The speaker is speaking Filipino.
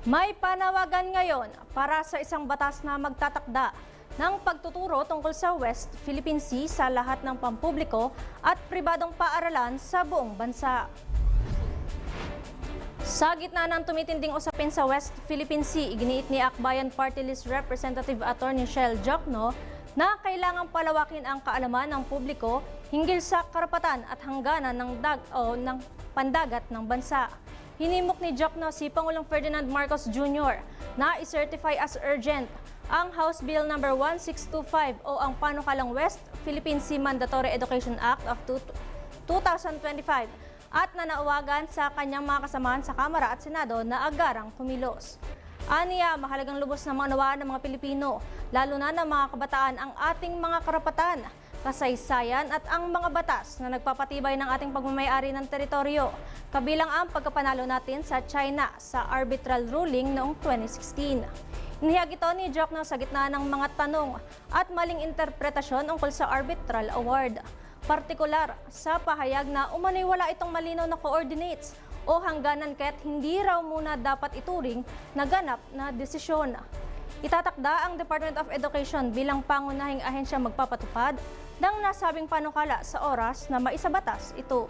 May panawagan ngayon para sa isang batas na magtatakda ng pagtuturo tungkol sa West Philippine Sea sa lahat ng pampubliko at pribadong paaralan sa buong bansa. Sa gitna ng tumitinding usapin sa West Philippine Sea, iginiit ni Akbayan Party List Representative Attorney Shell Jokno na kailangang palawakin ang kaalaman ng publiko hinggil sa karapatan at hangganan ng pandagat ng bansa. Hinimok ni Jokno si Pangulong Ferdinand Marcos Jr. na i-certify as urgent ang House Bill No. 1625 o ang Panukalang West Philippine Sea Mandatory Education Act of 2025 at nananawagan sa kanyang mga kasamahan sa Kamara at Senado na agarang kumilos. Aniya, mahalagang lubos na maunawaan ng mga Pilipino, lalo na ng mga kabataan, ang ating mga karapatan, kasaysayan at ang mga batas na nagpapatibay ng ating pagmamayari ng teritoryo, kabilang ang pagkapanalo natin sa China sa arbitral ruling noong 2016. Inihayag ito ni Jokno sa gitna ng mga tanong at maling interpretasyon tungkol sa arbitral award. Partikular sa pahayag na umano'y wala itong malinaw na coordinates o hangganan kaya't hindi raw muna dapat ituring na ganap na desisyon. Itatakda ang Department of Education bilang pangunahing ahensya magpapatupad ng nasabing panukala sa oras na maisabatas ito.